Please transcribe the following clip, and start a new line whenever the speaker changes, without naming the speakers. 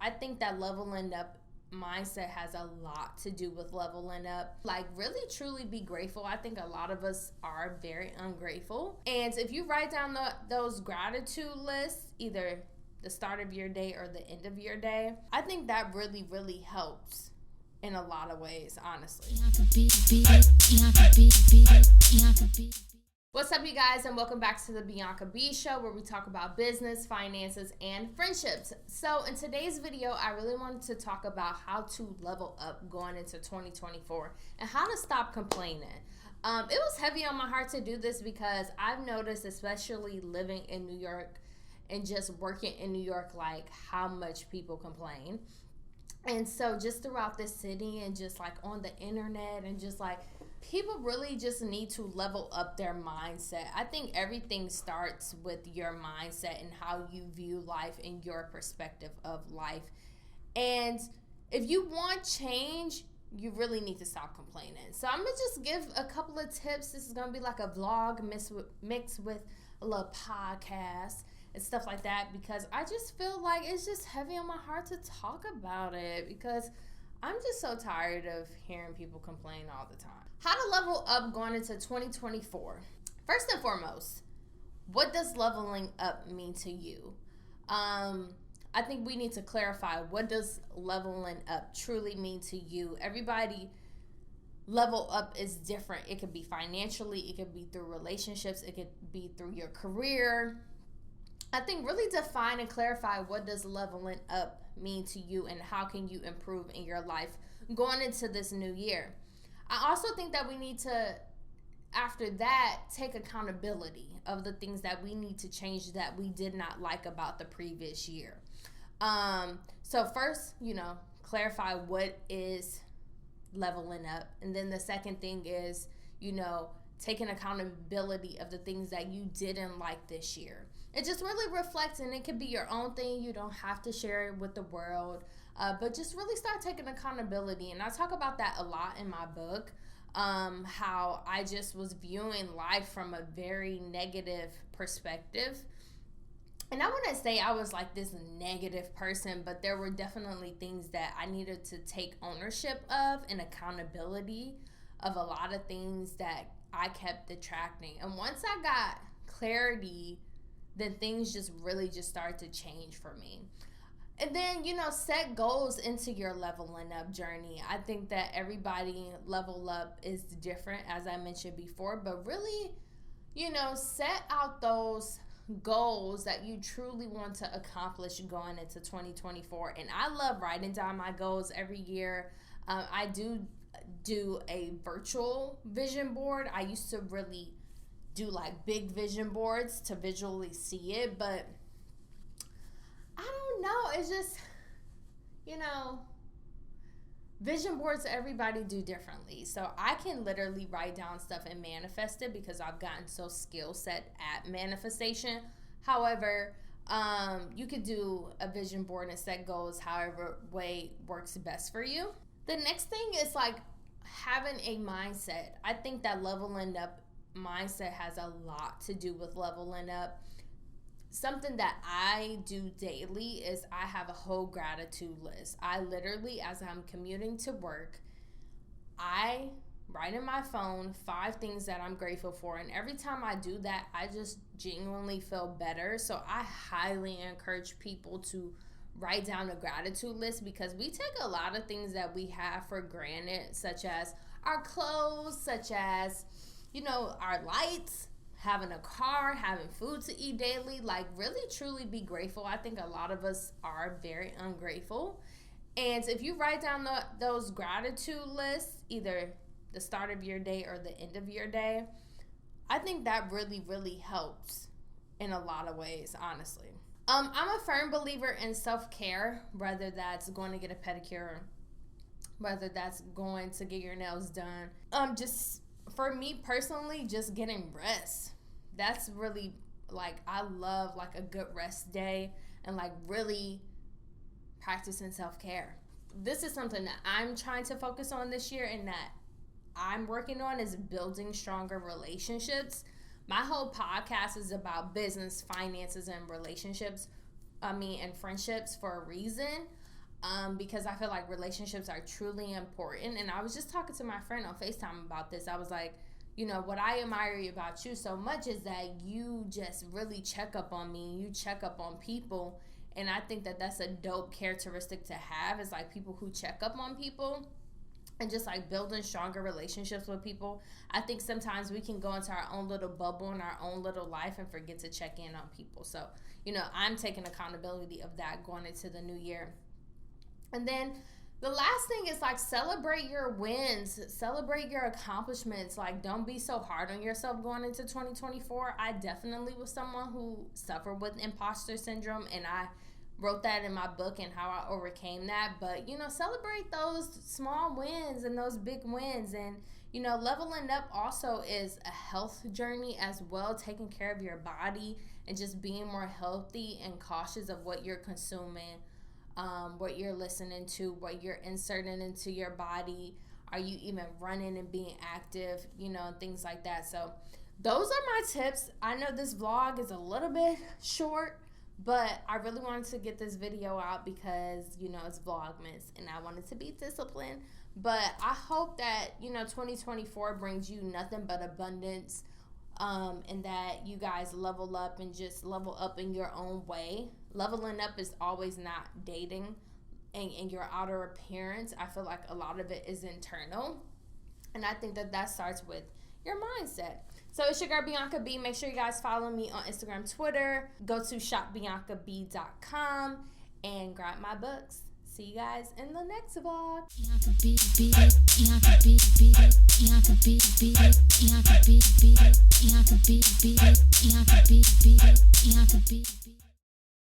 I think that leveling up mindset has a lot to do with leveling up. Like, really truly be grateful. I think a lot of us are very ungrateful. And if you write down those gratitude lists, either the start of your day or the end of your day, I think that really, really helps in a lot of ways, honestly. What's up, you guys, and welcome back to the Bianca B Show, where we talk about business, finances, and friendships. So in today's video, I really wanted to talk about how to level up going into 2024 and how to stop complaining. It was heavy on my heart to do this because I've noticed, especially living in New York and just working in New York, like how much people complain. And so just throughout this city and just like on the internet and just like people really just need to level up their mindset. I think everything starts with your mindset and how you view life and your perspective of life. And if you want change, you really need to stop complaining. So I'm going to just give a couple of tips. This is going to be like a vlog mixed with a little podcast and stuff like that, because I just feel like it's just heavy on my heart to talk about it, because I'm just so tired of hearing people complain all the time. How to level up going into 2024. First and foremost, what does leveling up mean to you? I think we need to clarify, what does leveling up truly mean to you? Everybody level up is different. It could be financially, it could be through relationships, it could be through your career. I think really define and clarify, what does leveling up mean to you and how can you improve in your life going into this new year. I also think that we need to, after that, take accountability of the things that we need to change that we did not like about the previous year. So first, clarify what is leveling up. And then the second thing is, taking accountability of the things that you didn't like this year. It just really reflects, and it could be your own thing. You don't have to share it with the world, but just really start taking accountability. And I talk about that a lot in my book, how I just was viewing life from a very negative perspective. And I wouldn't say I was like this negative person, but there were definitely things that I needed to take ownership of and accountability of, a lot of things that I kept detracting. And once I got clarity, then things just really just started to change for me. And then, set goals into your leveling up journey. I think that everybody level up is different, as I mentioned before, but really, set out those goals that you truly want to accomplish going into 2024. And I love writing down my goals every year. I do a virtual vision board. I used to really do like big vision boards to visually see it, but I don't know, it's just, vision boards, everybody do differently. So I can literally write down stuff and manifest it because I've gotten so skill set at manifestation. However, you could do a vision board and set goals however way works best for you. The next thing is like having a mindset. I think that leveling up mindset has a lot to do with leveling up. Something that I do daily is I have a whole gratitude list. I literally, as I'm commuting to work, I write in my phone 5 things that I'm grateful for. And every time I do that, I just genuinely feel better. So I highly encourage people to write down a gratitude list, because we take a lot of things that we have for granted, such as our clothes, such as, our lights, having a car, having food to eat daily. Like, really truly be grateful. I think a lot of us are very ungrateful. And if you write down those gratitude lists, either the start of your day or the end of your day, I think that really, really helps in a lot of ways, honestly. I'm a firm believer in self-care, whether that's going to get a pedicure, whether that's going to get your nails done. Just for me personally, just getting rest. That's really, like, I love like a good rest day and like really practicing self-care. This is something that I'm trying to focus on this year and that I'm working on, is building stronger relationships. My whole podcast is about business, finances, and relationships. And friendships for a reason. because I feel like relationships are truly important. And I was just talking to my friend on FaceTime about this. I was like, you know, what I admire about you so much is that you just really check up on me. You check up on people. And I think that that's a dope characteristic to have, is like people who check up on people and just like building stronger relationships with people. I think sometimes we can go into our own little bubble in our own little life and forget to check in on people. So, you know, I'm taking accountability of that going into the new year. And then the last thing is like celebrate your wins, celebrate your accomplishments. Like, don't be so hard on yourself going into 2024. I definitely was someone who suffered with imposter syndrome, and I wrote that in my book and how I overcame that. But, you know, celebrate those small wins and those big wins. And, you know, leveling up also is a health journey as well, taking care of your body and just being more healthy and cautious of what you're consuming, what you're listening to, what you're inserting into your body. Are you even running and being active, you know, and things like that. So those are my tips. I know this vlog is a little bit short, but I really wanted to get this video out because, you know, it's Vlogmas and I wanted to be disciplined. But I hope that, you know, 2024 brings you nothing but abundance, and that you guys level up and just level up in your own way. Leveling up is always not dating and your outer appearance. I feel like a lot of it is internal. And I think that that starts with your mindset. So it's your girl Bianca B. Make sure you guys follow me on Instagram, Twitter. Go to shopbiancabee.com and grab my books. See you guys in the next vlog. Bianca B.